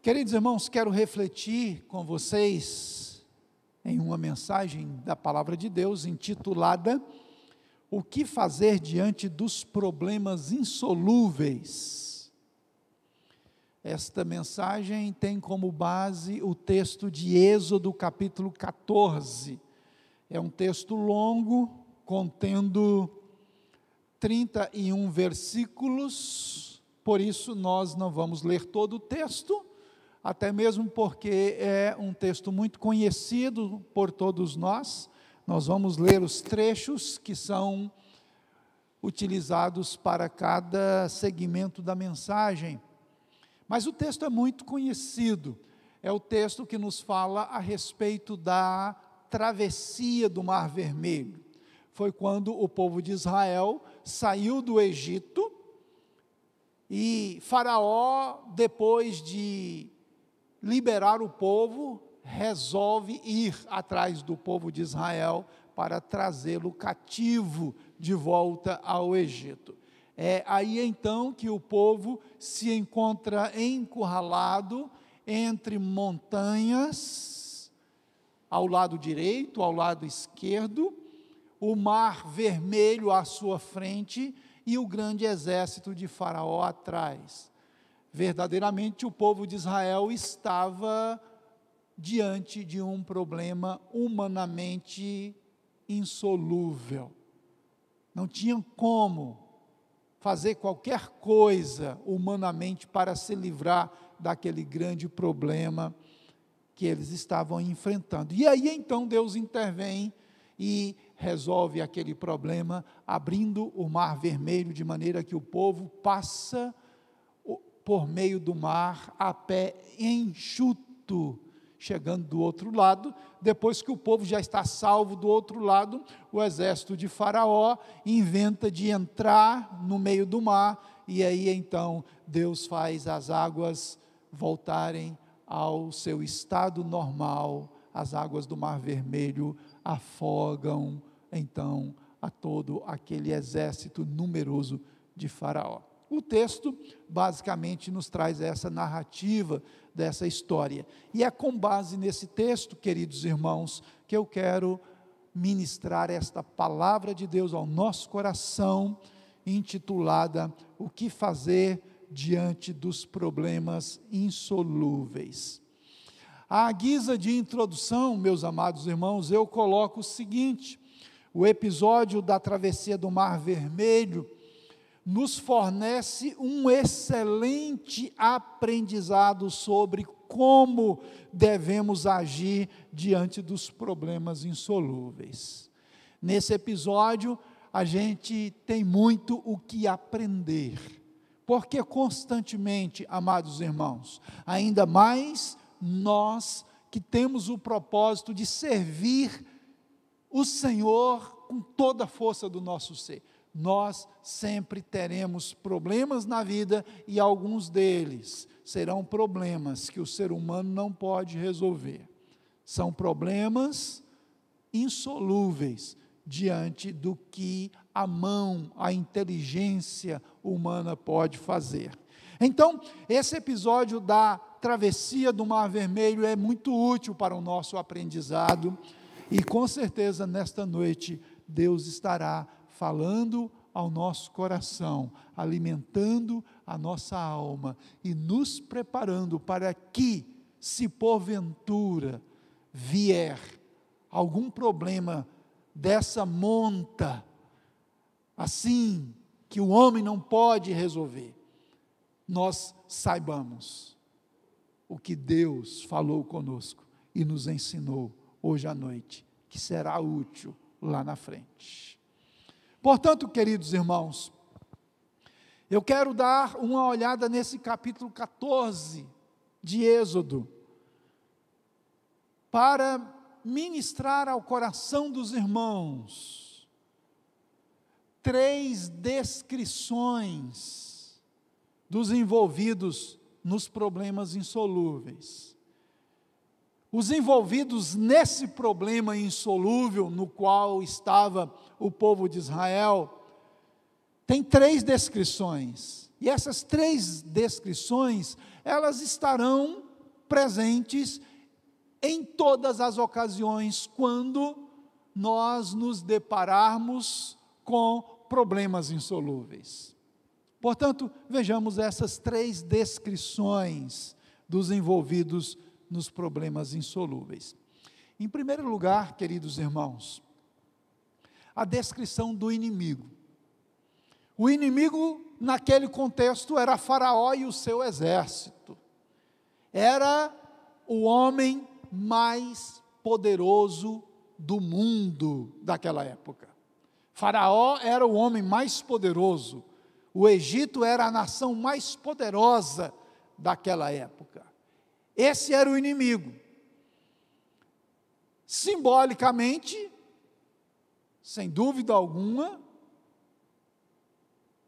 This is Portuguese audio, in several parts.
Queridos irmãos, quero refletir com vocês em uma mensagem da Palavra de Deus intitulada O que fazer diante dos problemas insolúveis? Esta mensagem tem como base o texto de Êxodo capítulo 14. É um texto longo, contendo 31 versículos, por isso nós não vamos ler todo o texto, até mesmo porque é um texto muito conhecido por todos nós. Nós vamos ler os trechos que são utilizados para cada segmento da mensagem. Mas o texto é muito conhecido, é o texto que nos fala a respeito da travessia do Mar Vermelho. Foi quando o povo de Israel saiu do Egito e Faraó, depois de liberar o povo, resolve ir atrás do povo de Israel para trazê-lo cativo de volta ao Egito. É aí então que o povo se encontra encurralado entre montanhas, ao lado direito, ao lado esquerdo, o Mar Vermelho à sua frente e o grande exército de Faraó atrás. Verdadeiramente o povo de Israel estava diante de um problema humanamente insolúvel. Não tinham como fazer qualquer coisa humanamente para se livrar daquele grande problema que eles estavam enfrentando. E aí então Deus intervém e resolve aquele problema, abrindo o Mar Vermelho, de maneira que o povo passa por meio do mar, a pé enxuto, chegando do outro lado. Depois que o povo já está salvo do outro lado, o exército de Faraó inventa de entrar no meio do mar, e aí então Deus faz as águas voltarem ao seu estado normal. As águas do Mar Vermelho afogam então a todo aquele exército numeroso de Faraó. O texto basicamente nos traz essa narrativa dessa história. E é com base nesse texto, queridos irmãos, que eu quero ministrar esta palavra de Deus ao nosso coração, intitulada O que fazer diante dos problemas insolúveis. À guisa de introdução, meus amados irmãos, eu coloco o seguinte: o episódio da travessia do Mar Vermelho nos fornece um excelente aprendizado sobre como devemos agir diante dos problemas insolúveis. Nesse episódio, a gente tem muito o que aprender, porque constantemente, amados irmãos, ainda mais nós que temos o propósito de servir o Senhor com toda a força do nosso ser, nós sempre teremos problemas na vida, e alguns deles serão problemas que o ser humano não pode resolver. São problemas insolúveis diante do que a mão, a inteligência humana pode fazer. Então, esse episódio da travessia do Mar Vermelho é muito útil para o nosso aprendizado, e com certeza nesta noite Deus estará falando ao nosso coração, alimentando a nossa alma e nos preparando para que, se porventura vier algum problema dessa monta, assim, que o homem não pode resolver, nós saibamos o que Deus falou conosco e nos ensinou hoje à noite, que será útil lá na frente. Portanto, queridos irmãos, eu quero dar uma olhada nesse capítulo 14 de Êxodo, para ministrar ao coração dos irmãos 3 descrições dos envolvidos nos problemas insolúveis. Os envolvidos nesse problema insolúvel no qual estava o povo de Israel, tem 3 descrições, e essas 3 descrições, elas estarão presentes em todas as ocasiões quando nós nos depararmos com problemas insolúveis. Portanto, vejamos essas 3 descrições dos envolvidos nos problemas insolúveis. Em primeiro lugar, queridos irmãos, a descrição do inimigo. O inimigo, naquele contexto, era Faraó e o seu exército. Era o homem mais poderoso do mundo daquela época. Faraó era o homem mais poderoso. O Egito era a nação mais poderosa daquela época. Esse era o inimigo. Simbolicamente, sem dúvida alguma,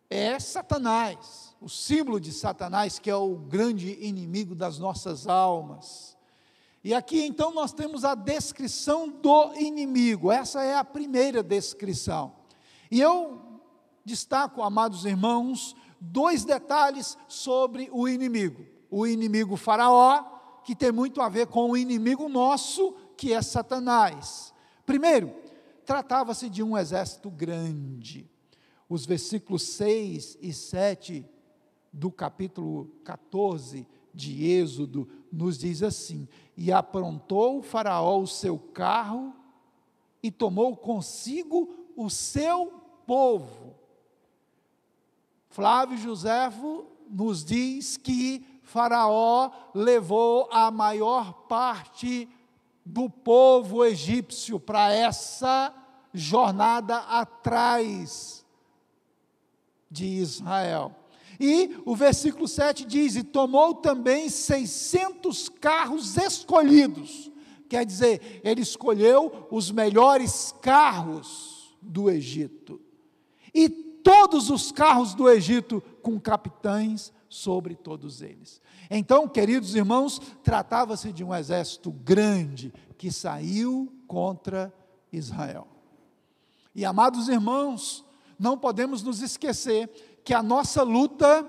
é Satanás, o símbolo de Satanás, que é o grande inimigo das nossas almas. E aqui então nós temos a descrição do inimigo, essa é a primeira descrição. E eu destaco, amados irmãos, 2 detalhes sobre o inimigo. O inimigo Faraó, que tem muito a ver com o inimigo nosso, que é Satanás. Primeiro, tratava-se de um exército grande. Os versículos 6 e 7 do capítulo 14 de Êxodo nos diz assim: e aprontou o Faraó o seu carro e tomou consigo o seu povo. Flávio Joséfo nos diz que Faraó levou a maior parte do povo egípcio para essa jornada atrás de Israel. E o versículo 7 diz: e tomou também 600 carros escolhidos. Quer dizer, ele escolheu os melhores carros do Egito. E todos os carros do Egito com capitães sobre todos eles. Então, queridos irmãos, tratava-se de um exército grande que saiu contra Israel. E, amados irmãos, não podemos nos esquecer que a nossa luta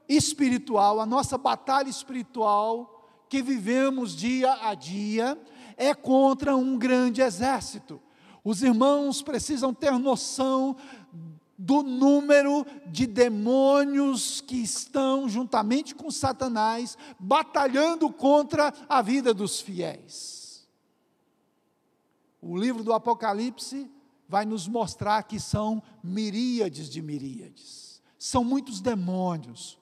espiritual, a nossa batalha espiritual que vivemos dia a dia, é contra um grande exército. Os irmãos precisam ter noção do número de demônios que estão juntamente com Satanás, batalhando contra a vida dos fiéis. O livro do Apocalipse vai nos mostrar que são miríades de miríades. São muitos demônios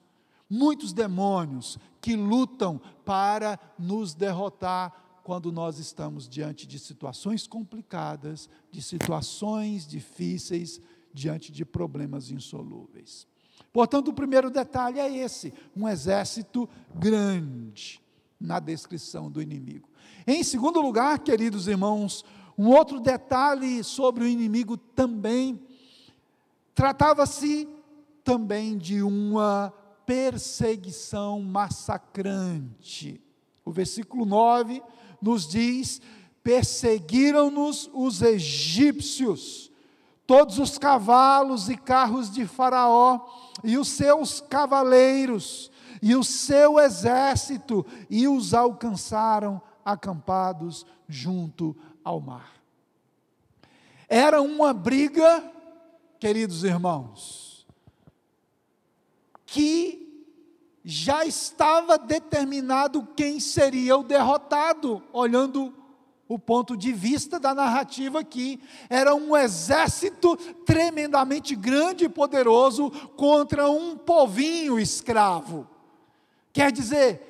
que lutam para nos derrotar quando nós estamos diante de situações complicadas, de situações difíceis, diante de problemas insolúveis. Portanto, o primeiro detalhe é esse: um exército grande, na descrição do inimigo. Em segundo lugar, queridos irmãos, um outro detalhe sobre o inimigo também, tratava-se também de uma perseguição massacrante. O versículo 9 nos diz: perseguiram-nos os egípcios, todos os cavalos e carros de Faraó, e os seus cavaleiros, e o seu exército, e os alcançaram acampados junto ao mar. Era uma briga, queridos irmãos, que já estava determinado quem seria o derrotado, olhando o ponto de vista da narrativa aqui. Era um exército tremendamente grande e poderoso contra um povinho escravo. Quer dizer,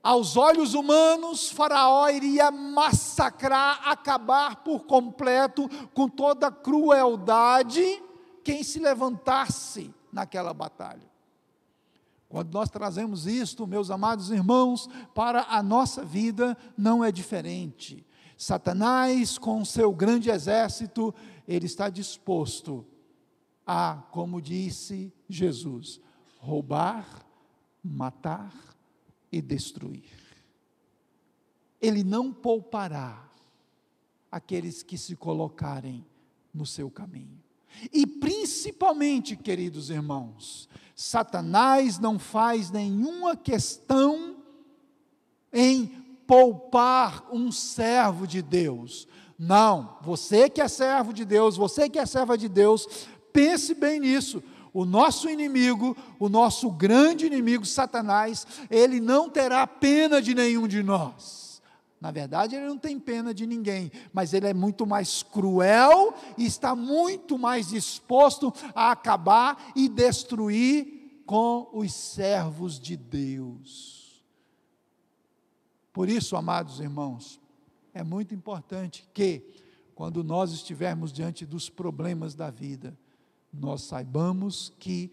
aos olhos humanos, Faraó iria massacrar, acabar por completo, com toda a crueldade, quem se levantasse naquela batalha. Quando nós trazemos isto, meus amados irmãos, para a nossa vida, não é diferente. Satanás, com seu grande exército, ele está disposto a, como disse Jesus, roubar, matar e destruir. Ele não poupará aqueles que se colocarem no seu caminho. E principalmente, queridos irmãos, Satanás não faz nenhuma questão em poupar um servo de Deus. Não, você que é servo de Deus, você que é serva de Deus, pense bem nisso. O nosso inimigo, o nosso grande inimigo, Satanás, ele não terá pena de nenhum de nós. Na verdade, ele não tem pena de ninguém, mas ele é muito mais cruel e está muito mais disposto a acabar e destruir com os servos de Deus. Por isso, amados irmãos, é muito importante que, quando nós estivermos diante dos problemas da vida, nós saibamos que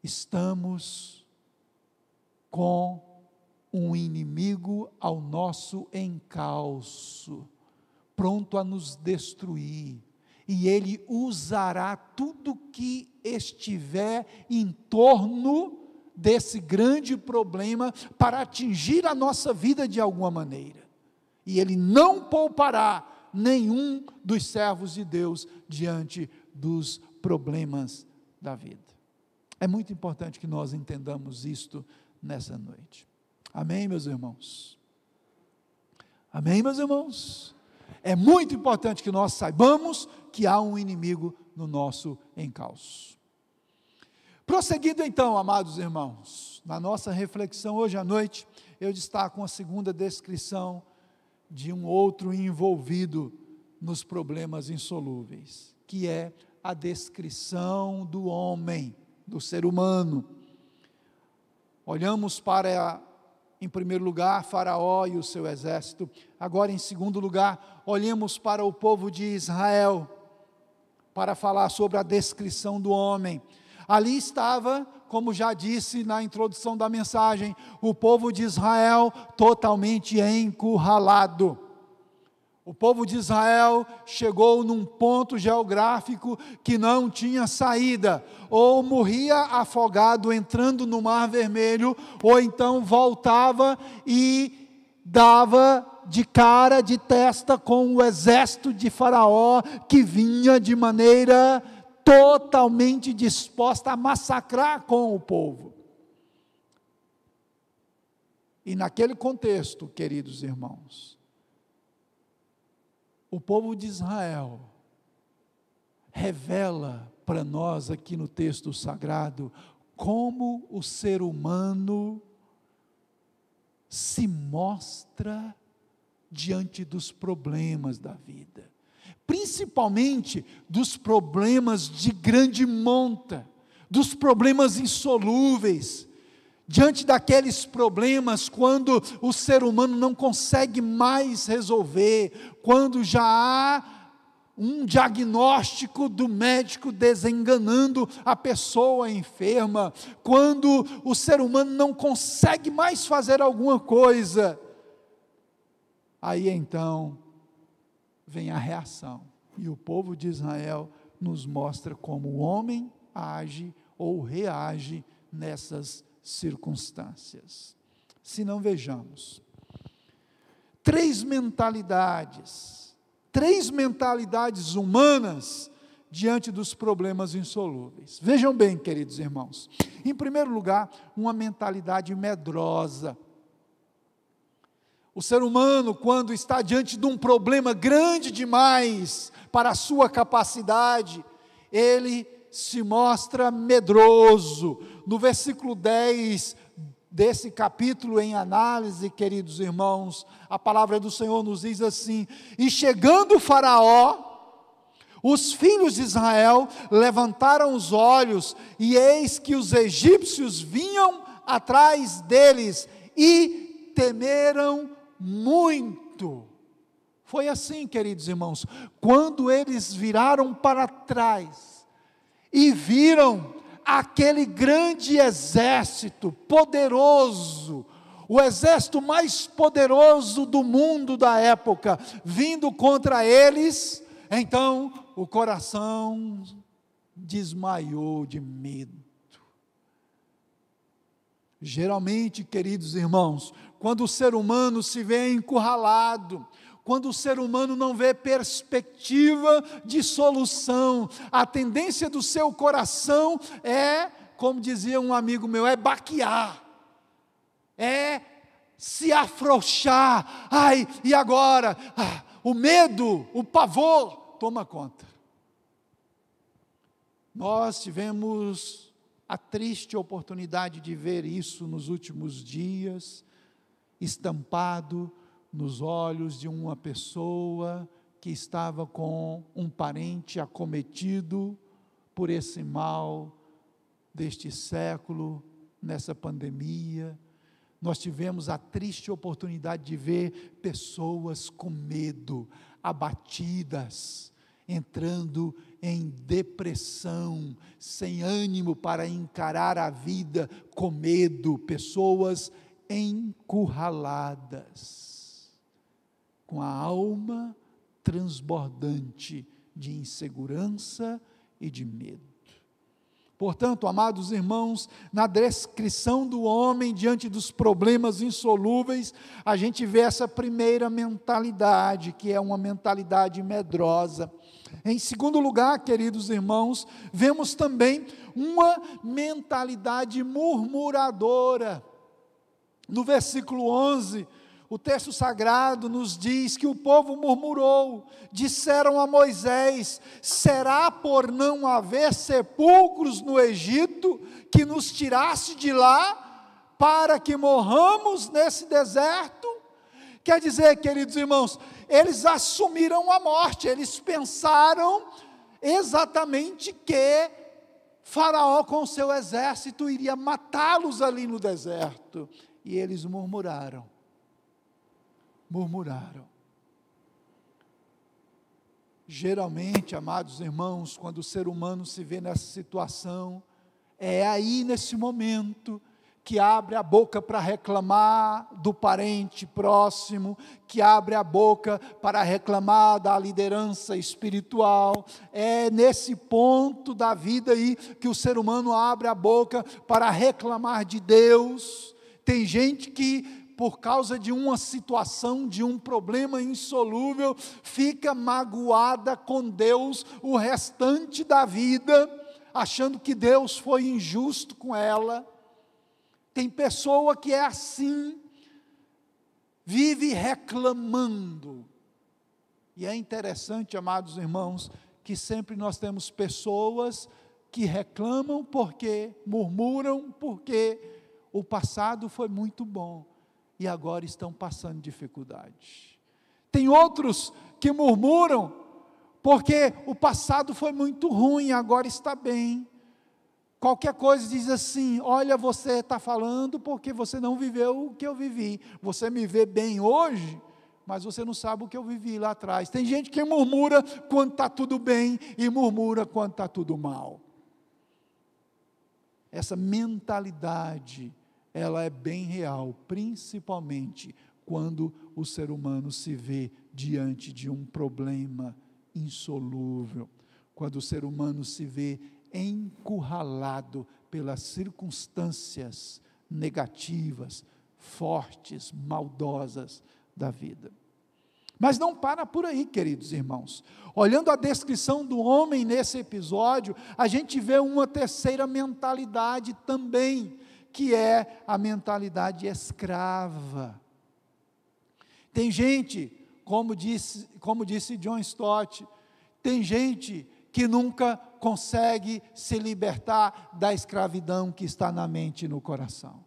estamos com um inimigo ao nosso encalço, pronto a nos destruir, e ele usará tudo que estiver em torno desse grande problema para atingir a nossa vida de alguma maneira. E ele não poupará nenhum dos servos de Deus diante dos problemas da vida. É muito importante que nós entendamos isto nessa noite. Amém, meus irmãos? Amém, meus irmãos? É muito importante que nós saibamos que há um inimigo no nosso encalço. Prosseguindo então, amados irmãos, na nossa reflexão hoje à noite, eu destaco uma segunda descrição de um outro envolvido nos problemas insolúveis, que é a descrição do homem, do ser humano. Olhamos para, em primeiro lugar, Faraó e o seu exército. Agora, em segundo lugar, olhemos para o povo de Israel, para falar sobre a descrição do homem. Ali estava, como já disse na introdução da mensagem, o povo de Israel totalmente encurralado. O povo de Israel chegou num ponto geográfico que não tinha saída, ou morria afogado entrando no Mar Vermelho, ou então voltava e dava de cara, de testa com o exército de Faraó, que vinha de maneira totalmente disposta a massacrar com o povo. E naquele contexto, queridos irmãos, o povo de Israel revela para nós aqui no texto sagrado como o ser humano se mostra diante dos problemas da vida, principalmente dos problemas de grande monta, dos problemas insolúveis. Diante daqueles problemas, quando o ser humano não consegue mais resolver, quando já há um diagnóstico do médico desenganando a pessoa enferma, quando o ser humano não consegue mais fazer alguma coisa, aí então vem a reação, e o povo de Israel nos mostra como o homem age ou reage nessas circunstâncias. Se não, vejamos, três mentalidades humanas diante dos problemas insolúveis. Vejam bem, queridos irmãos, em primeiro lugar, uma mentalidade medrosa. O ser humano, quando está diante de um problema grande demais para a sua capacidade, ele se mostra medroso. No versículo 10 desse capítulo em análise, queridos irmãos, a palavra do Senhor nos diz assim: e chegando Faraó, os filhos de Israel levantaram os olhos, e eis que os egípcios vinham atrás deles, e temeram muito. Foi assim, queridos irmãos, quando eles viraram para trás, e viram aquele grande exército poderoso, o exército mais poderoso do mundo da época, vindo contra eles, então o coração desmaiou de medo. Geralmente, queridos irmãos, quando o ser humano se vê encurralado, quando o ser humano não vê perspectiva de solução, a tendência do seu coração é, como dizia um amigo meu, é baquear, é se afrouxar. Ai, e agora? O medo, o pavor toma conta. Nós tivemos a triste oportunidade de ver isso nos últimos dias, estampado nos olhos de uma pessoa que estava com um parente acometido por esse mal deste século, nessa pandemia. Nós tivemos a triste oportunidade de ver pessoas com medo, abatidas, entrando em depressão, sem ânimo para encarar a vida, com medo, pessoas encurraladas, com a alma transbordante de insegurança e de medo. Portanto, amados irmãos, na descrição do homem diante dos problemas insolúveis, a gente vê essa primeira mentalidade, que é uma mentalidade medrosa. Em segundo lugar, queridos irmãos, vemos também uma mentalidade murmuradora. No versículo 11, o texto sagrado nos diz que o povo murmurou, disseram a Moisés: será por não haver sepulcros no Egito, que nos tiraste de lá, para que morramos nesse deserto? Quer dizer, queridos irmãos, eles assumiram a morte, eles pensaram exatamente que Faraó com seu exército iria matá-los ali no deserto, e eles murmuraram. Geralmente, amados irmãos, quando o ser humano se vê nessa situação, é aí nesse momento que abre a boca para reclamar do parente próximo, que abre a boca para reclamar da liderança espiritual. É nesse ponto da vida aí que o ser humano abre a boca para reclamar de Deus. Tem gente que, por causa de uma situação, de um problema insolúvel, fica magoada com Deus o restante da vida, achando que Deus foi injusto com ela. Tem pessoa que é assim, vive reclamando. E é interessante, amados irmãos, que sempre nós temos pessoas que reclamam porque murmuram, porque o passado foi muito bom e agora estão passando dificuldade. Tem outros que murmuram porque o passado foi muito ruim, agora está bem. Qualquer coisa diz assim: olha, você está falando porque você não viveu o que eu vivi. Você me vê bem hoje, mas você não sabe o que eu vivi lá atrás. Tem gente que murmura quando está tudo bem e murmura quando está tudo mal. Essa mentalidade, ela é bem real, principalmente quando o ser humano se vê diante de um problema insolúvel, quando o ser humano se vê encurralado pelas circunstâncias negativas, fortes, maldosas da vida. Mas não para por aí, queridos irmãos. Olhando a descrição do homem nesse episódio, a gente vê uma terceira mentalidade também, que é a mentalidade escrava. Tem gente, como disse John Stott, tem gente que nunca consegue se libertar da escravidão que está na mente e no coração.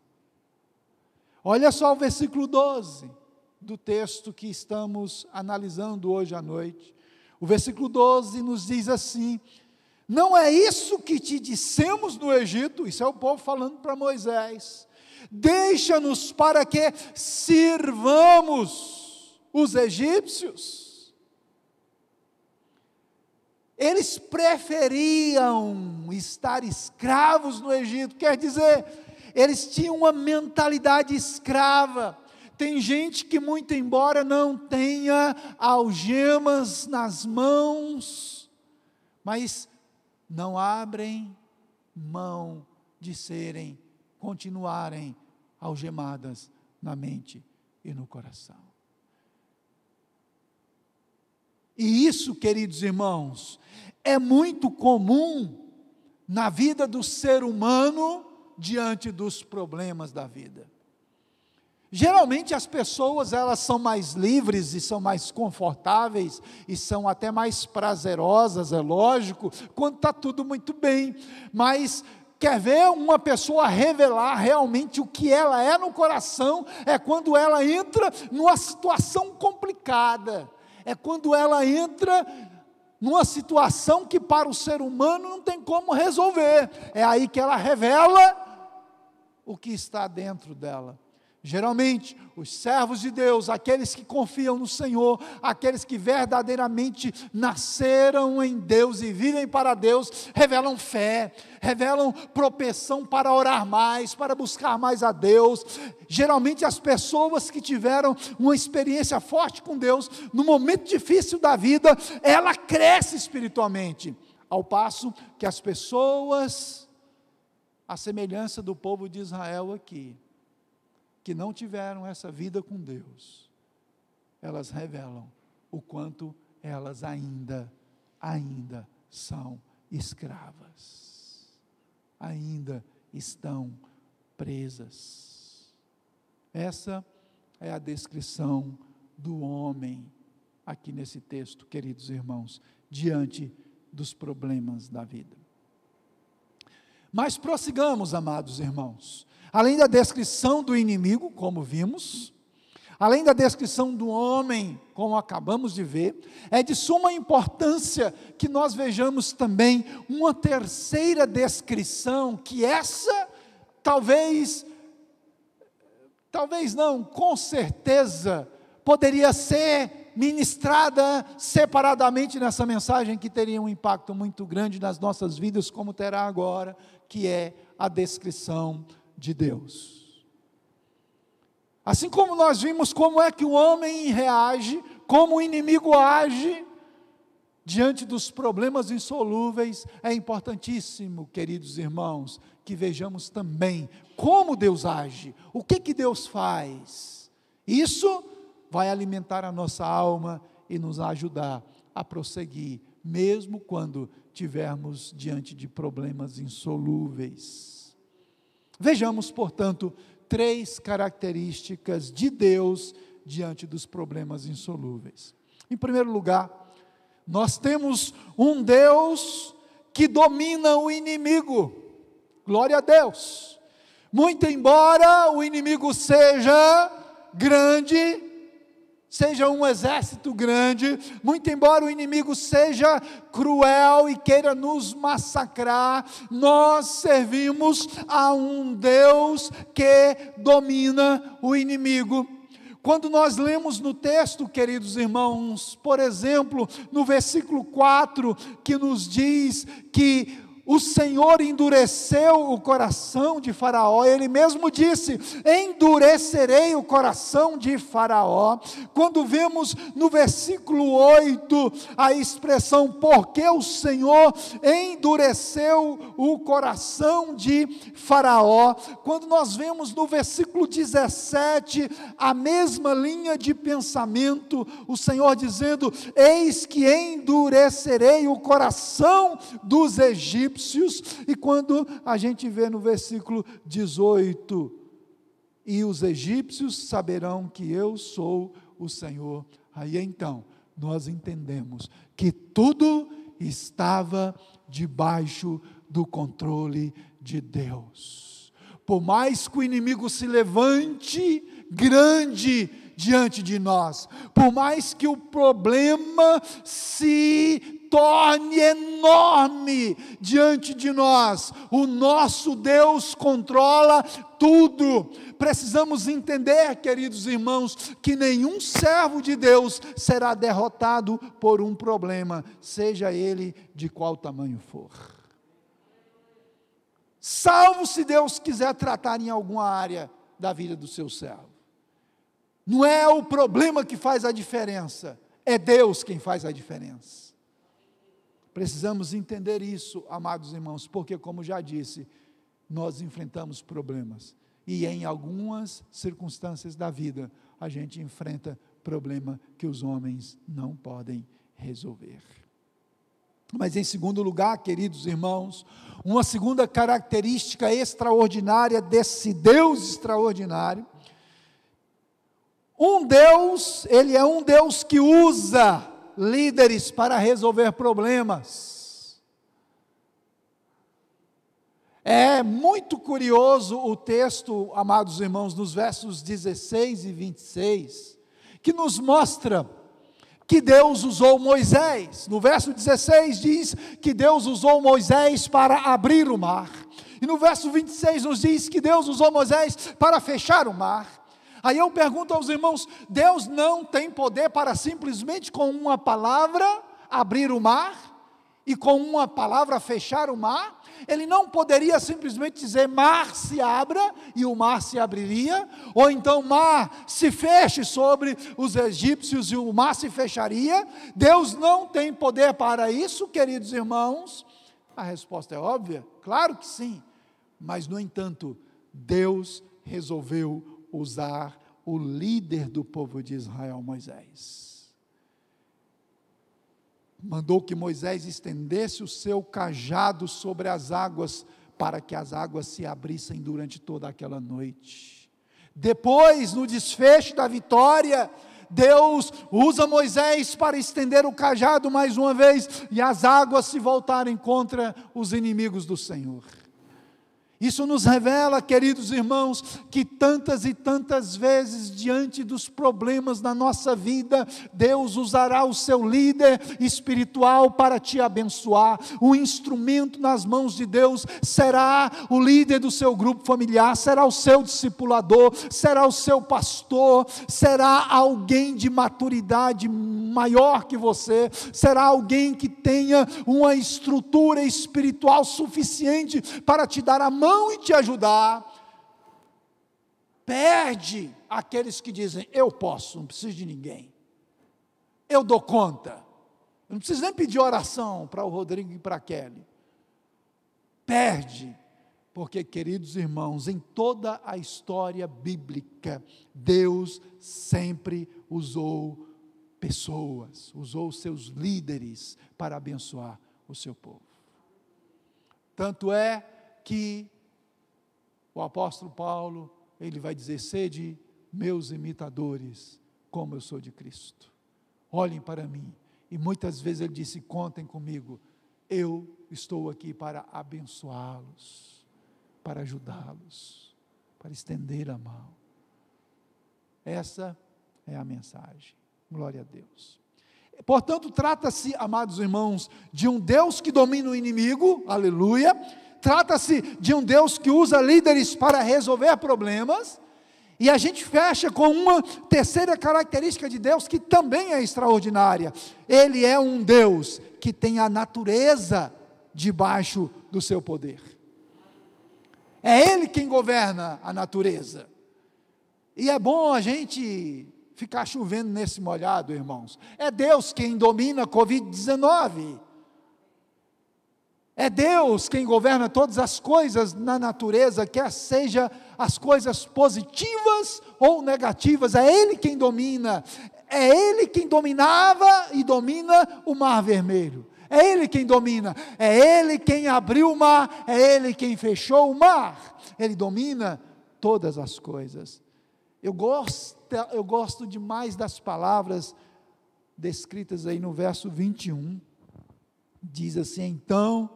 Olha só o versículo 12 do texto que estamos analisando hoje à noite. O versículo 12 nos diz assim: não é isso que te dissemos no Egito? Isso é o povo falando para Moisés. Deixa-nos para que sirvamos os egípcios. Eles preferiam estar escravos no Egito, quer dizer, eles tinham uma mentalidade escrava. Tem gente que, muito embora não tenha algemas nas mãos, mas não abrem mão de continuarem algemadas na mente e no coração. E isso, queridos irmãos, é muito comum na vida do ser humano diante dos problemas da vida. Geralmente as pessoas, elas são mais livres e são mais confortáveis e são até mais prazerosas, é lógico, quando está tudo muito bem, mas quer ver uma pessoa revelar realmente o que ela é no coração, é quando ela entra numa situação complicada, é quando ela entra numa situação que para o ser humano não tem como resolver, é aí que ela revela o que está dentro dela. Geralmente, os servos de Deus, aqueles que confiam no Senhor, aqueles que verdadeiramente nasceram em Deus e vivem para Deus, revelam fé, revelam propensão para orar mais, para buscar mais a Deus. Geralmente as pessoas que tiveram uma experiência forte com Deus, no momento difícil da vida, ela cresce espiritualmente, ao passo que as pessoas, à semelhança do povo de Israel aqui, que não tiveram essa vida com Deus, elas revelam o quanto elas ainda são escravas, ainda estão presas. Essa é a descrição do homem aqui nesse texto, queridos irmãos, diante dos problemas da vida. Mas prossigamos, amados irmãos. Além da descrição do inimigo, como vimos, além da descrição do homem, como acabamos de ver, é de suma importância que nós vejamos também uma terceira descrição, que essa, talvez não, com certeza, poderia ser ministrada separadamente nessa mensagem, que teria um impacto muito grande nas nossas vidas, como terá agora, que é a descrição de Deus. Assim como nós vimos como é que o homem reage, como o inimigo age diante dos problemas insolúveis, é importantíssimo, queridos irmãos, que vejamos também como Deus age, o que Deus faz. Isso vai alimentar a nossa alma e nos ajudar a prosseguir, mesmo quando tivermos diante de problemas insolúveis. Vejamos, portanto, 3 características de Deus diante dos problemas insolúveis. Em primeiro lugar, nós temos um Deus que domina o inimigo. Glória a Deus. Muito embora o inimigo seja grande, seja um exército grande, muito embora o inimigo seja cruel e queira nos massacrar, nós servimos a um Deus que domina o inimigo. Quando nós lemos no texto, queridos irmãos, por exemplo, no versículo 4, que nos diz que o Senhor endureceu o coração de Faraó, ele mesmo disse: endurecerei o coração de Faraó. Quando vemos no versículo 8 a expressão, porque o Senhor endureceu o coração de Faraó, quando nós vemos no versículo 17 a mesma linha de pensamento, o Senhor dizendo: eis que endurecerei o coração dos egípcios. E quando a gente vê no versículo 18, e os egípcios saberão que eu sou o Senhor, aí então nós entendemos que tudo estava debaixo do controle de Deus. Por mais que o inimigo se levante grande diante de nós, por mais que o problema se torne enorme diante de nós, o nosso Deus controla tudo. Precisamos entender, queridos irmãos, que nenhum servo de Deus será derrotado por um problema, seja ele de qual tamanho for. Salvo se Deus quiser tratar em alguma área da vida do seu servo. Não é o problema que faz a diferença, é Deus quem faz a diferença. Precisamos entender isso, amados irmãos, porque, como já disse, nós enfrentamos problemas, e em algumas circunstâncias da vida, a gente enfrenta problema que os homens não podem resolver. Mas em segundo lugar, queridos irmãos, uma segunda característica extraordinária desse Deus extraordinário, Ele é um Deus que usa líderes para resolver problemas. É muito curioso o texto, amados irmãos, nos versos 16 e 26, que nos mostra que Deus usou Moisés. No verso 16 diz que Deus usou Moisés para abrir o mar. E no verso 26 nos diz que Deus usou Moisés para fechar o mar. Aí eu pergunto aos irmãos, Deus não tem poder para simplesmente com uma palavra abrir o mar? E com uma palavra fechar o mar? Ele não poderia simplesmente dizer, mar se abra, e o mar se abriria, ou então mar se feche sobre os egípcios e o mar se fecharia? Deus não tem poder para isso, queridos irmãos? A resposta é óbvia, claro que sim, mas no entanto, Deus resolveu usar o líder do povo de Israel, Moisés. Mandou que Moisés estendesse o seu cajado sobre as águas, para que as águas se abrissem durante toda aquela noite. Depois, no desfecho da vitória, Deus usa Moisés para estender o cajado mais uma vez, e as águas se voltarem contra os inimigos do Senhor. Isso nos revela, queridos irmãos, que tantas e tantas vezes, diante dos problemas na nossa vida, Deus usará o seu líder espiritual para te abençoar. O instrumento nas mãos de Deus será o líder do seu grupo familiar, será o seu discipulador, será o seu pastor, será alguém de maturidade maior que você, será alguém que tenha uma estrutura espiritual suficiente para te dar a mão e te ajudar. Perde aqueles que dizem, eu posso, não preciso de ninguém, eu dou conta, eu não preciso nem pedir oração para o Rodrigo e para a Kelly. Perde, porque, queridos irmãos, em toda a história bíblica, Deus sempre usou pessoas, usou seus líderes para abençoar o seu povo. Tanto é que o apóstolo Paulo, ele vai dizer, sede meus imitadores, como eu sou de Cristo. Olhem para mim. E muitas vezes ele disse, contem comigo, eu estou aqui para abençoá-los, para ajudá-los, para estender a mão. Essa é a mensagem. Glória a Deus. Portanto, trata-se, amados irmãos, de um Deus que domina o inimigo, aleluia. Trata-se de um Deus que usa líderes para resolver problemas, e a gente fecha com uma terceira característica de Deus que também é extraordinária. Ele é um Deus que tem a natureza debaixo do seu poder. É Ele quem governa a natureza. E é bom a gente ficar chovendo nesse molhado, irmãos. É Deus quem domina a Covid-19. É Deus quem governa todas as coisas na natureza, quer seja as coisas positivas ou negativas, é Ele quem domina. É Ele quem dominava e domina o Mar Vermelho. É Ele quem domina, é Ele quem abriu o mar, é Ele quem fechou o mar. Ele domina todas as coisas. Eu gosto demais das palavras descritas aí no verso 21. Diz assim, então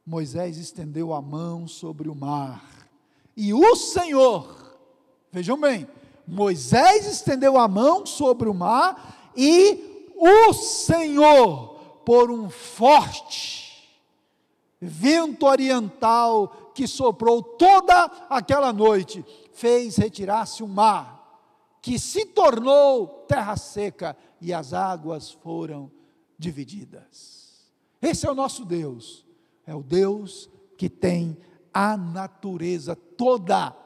Moisés estendeu a mão sobre o mar, e o Senhor, vejam bem, Moisés estendeu a mão sobre o mar, e o Senhor, por um forte vento oriental que soprou toda aquela noite, fez retirar-se o mar, que se tornou terra seca, e as águas foram divididas. Esse é o nosso Deus. É o Deus que tem a natureza, toda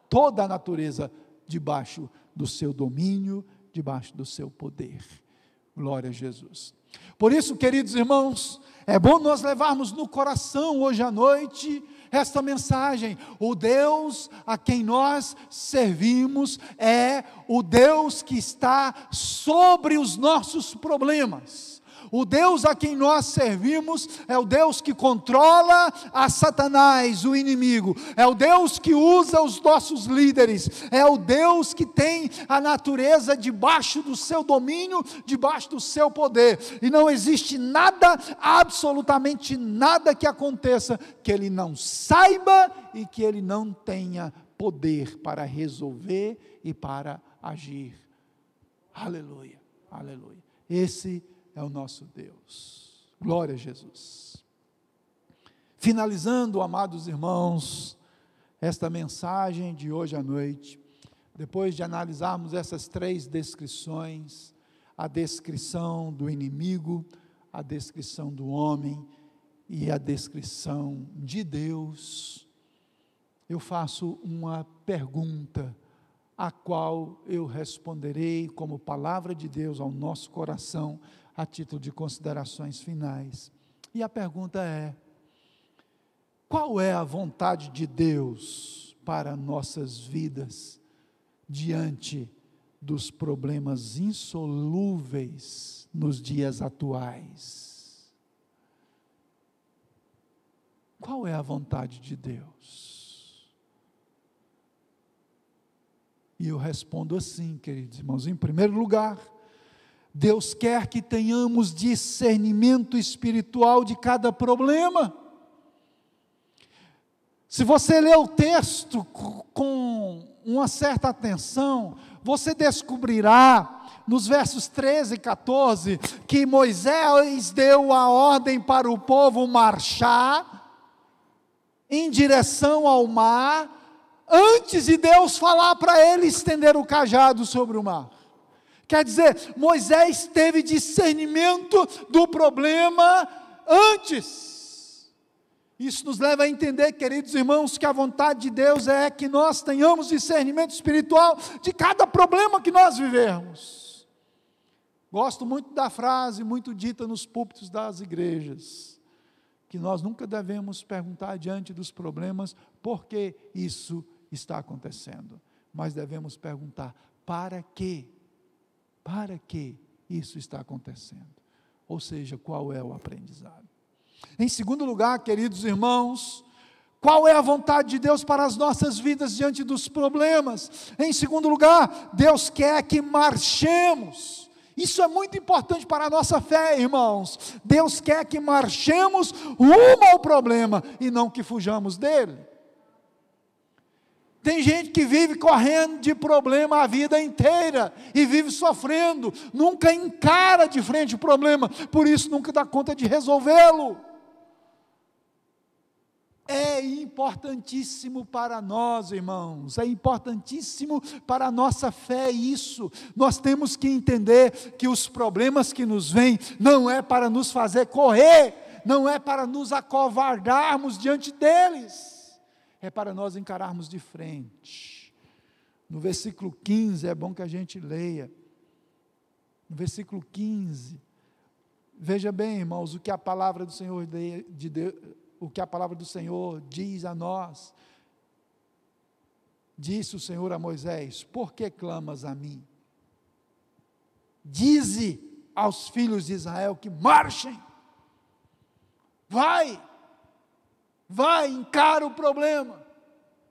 a natureza, debaixo do seu domínio, debaixo do seu poder. Glória a Jesus. Por isso, queridos irmãos, é bom nós levarmos no coração hoje à noite esta mensagem. O Deus a quem nós servimos é o Deus que está sobre os nossos problemas. O Deus a quem nós servimos é o Deus que controla a Satanás, o inimigo. É o Deus que usa os nossos líderes. É o Deus que tem a natureza debaixo do seu domínio, debaixo do seu poder. E não existe nada, absolutamente nada que aconteça que Ele não saiba e que Ele não tenha poder para resolver e para agir. Aleluia, aleluia. Esse é o nosso Deus. Glória a Jesus. Finalizando, amados irmãos, esta mensagem de hoje à noite, depois de analisarmos essas 3 descrições, a descrição do inimigo, a descrição do homem e a descrição de Deus, eu faço uma pergunta, a qual eu responderei como palavra de Deus ao nosso coração, a título de considerações finais. E a pergunta é: qual é a vontade de Deus para nossas vidas, diante dos problemas insolúveis nos dias atuais? Qual é a vontade de Deus? E eu respondo assim, queridos irmãos: em primeiro lugar, Deus quer que tenhamos discernimento espiritual de cada problema. Se você ler o texto com uma certa atenção, você descobrirá, nos versos 13 e 14, que Moisés deu a ordem para o povo marchar em direção ao mar, antes de Deus falar para ele estender o cajado sobre o mar. Quer dizer, Moisés teve discernimento do problema antes. Isso nos leva a entender, queridos irmãos, que a vontade de Deus é que nós tenhamos discernimento espiritual de cada problema que nós vivermos. Gosto muito da frase, muito dita nos púlpitos das igrejas, que nós nunca devemos perguntar diante dos problemas por que isso está acontecendo, mas devemos perguntar: para quê? Para que isso está acontecendo? Ou seja, qual é o aprendizado? Em segundo lugar, queridos irmãos, qual é a vontade de Deus para as nossas vidas diante dos problemas? Em segundo lugar, Deus quer que marchemos. Isso é muito importante para a nossa fé, irmãos. Deus quer que marchemos rumo ao problema e não que fujamos dele. Tem gente que vive correndo de problema a vida inteira e vive sofrendo, nunca encara de frente o problema, por isso nunca dá conta de resolvê-lo. É importantíssimo para nós, irmãos, é importantíssimo para a nossa fé isso. Nós temos que entender que os problemas que nos vêm não é para nos fazer correr, não é para nos acovardarmos diante deles, é para nós encararmos de frente. No versículo 15, é bom que a gente leia, no versículo 15, veja bem, irmãos, o que a palavra do Senhor o que a palavra do Senhor diz a nós. Disse o Senhor a Moisés: por que clamas a mim? Dize aos filhos de Israel que marchem. Vai, encara o problema.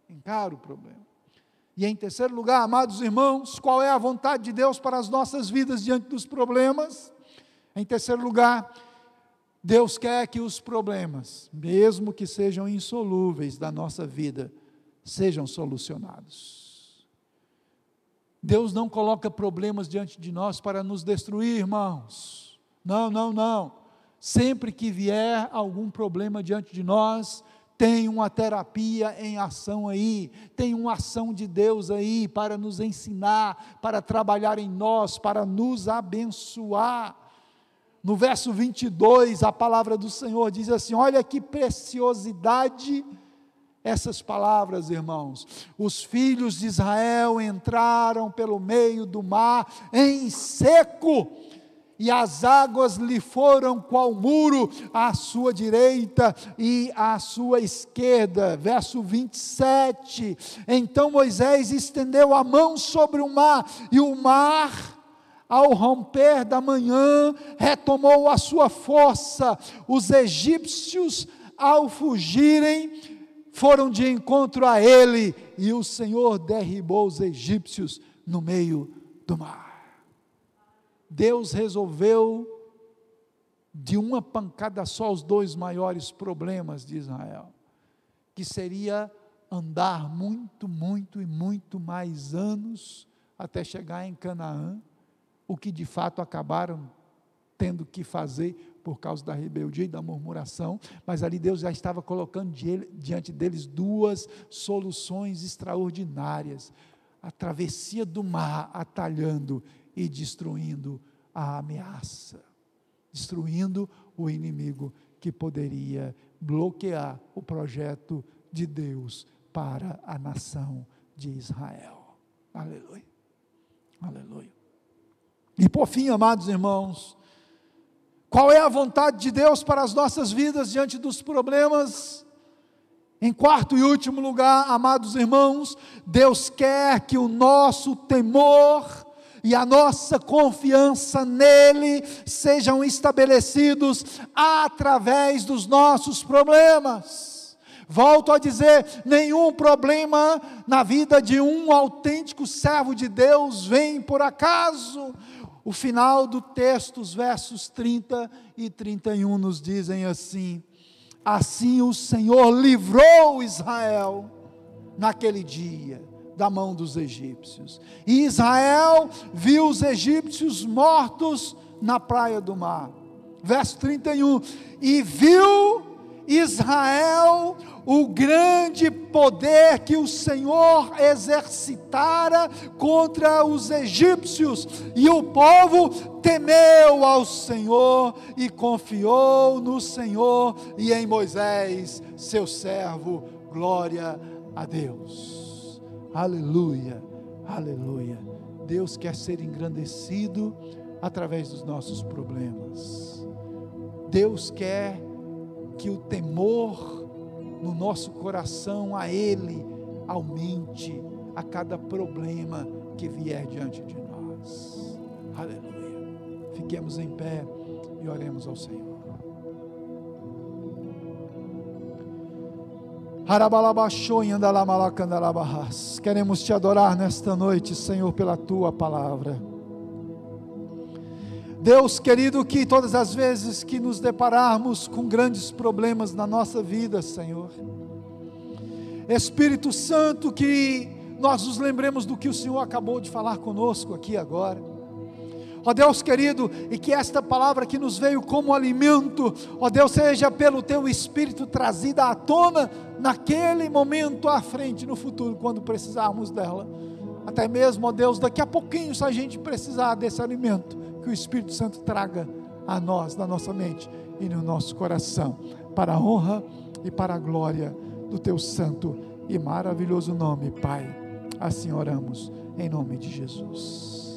Encara o problema. E em terceiro lugar, amados irmãos, qual é a vontade de Deus para as nossas vidas diante dos problemas? Em terceiro lugar, Deus quer que os problemas, mesmo que sejam insolúveis da nossa vida, sejam solucionados. Deus não coloca problemas diante de nós para nos destruir, irmãos. Não. Sempre que vier algum problema diante de nós, tem uma terapia em ação aí, tem uma ação de Deus aí para nos ensinar, para trabalhar em nós, para nos abençoar. No verso 22, a palavra do Senhor diz assim: olha que preciosidade essas palavras, irmãos. Os filhos de Israel entraram pelo meio do mar em seco, e as águas lhe foram qual muro à sua direita e à sua esquerda. Verso 27, então Moisés estendeu a mão sobre o mar, e o mar ao romper da manhã, retomou a sua força. Os egípcios, ao fugirem, foram de encontro a ele, e o Senhor derribou os egípcios no meio do mar. Deus resolveu de uma pancada só os dois maiores problemas de Israel, que seria andar muito, muito e muito mais anos até chegar em Canaã, o que de fato acabaram tendo que fazer por causa da rebeldia e da murmuração, mas ali Deus já estava colocando diante deles duas soluções extraordinárias: a travessia do mar, atalhando e destruindo a ameaça, destruindo o inimigo que poderia bloquear o projeto de Deus para a nação de Israel. Aleluia, aleluia. E por fim, amados irmãos, qual é a vontade de Deus para as nossas vidas diante dos problemas? Em quarto e último lugar, amados irmãos, Deus quer que o nosso temor e a nossa confiança nele sejam estabelecidos através dos nossos problemas. Volto a dizer, nenhum problema na vida de um autêntico servo de Deus vem por acaso. O final do texto, os versos 30 e 31 nos dizem assim: assim o Senhor livrou Israel naquele dia da mão dos egípcios, e Israel viu os egípcios mortos na praia do mar. Verso 31, e viu Israel o grande poder que o Senhor exercitara contra os egípcios, e o povo temeu ao Senhor e confiou no Senhor e em Moisés, seu servo. Glória a Deus. Aleluia, aleluia. Deus quer ser engrandecido através dos nossos problemas. Deus quer que o temor no nosso coração a Ele aumente a cada problema que vier diante de nós. Aleluia. Fiquemos em pé e oremos ao Senhor. Queremos te adorar nesta noite, Senhor, pela tua palavra. Deus querido, que todas as vezes que nos depararmos com grandes problemas na nossa vida, Senhor, Espírito Santo, que nós nos lembremos do que o Senhor acabou de falar conosco aqui agora. Ó Deus querido, e que esta palavra que nos veio como alimento, ó Deus, seja pelo teu Espírito trazida à tona naquele momento à frente, no futuro, quando precisarmos dela. Até mesmo, ó Deus, daqui a pouquinho, se a gente precisar desse alimento, que o Espírito Santo traga a nós, na nossa mente e no nosso coração, para a honra e para a glória do teu santo e maravilhoso nome, Pai. Assim oramos, em nome de Jesus.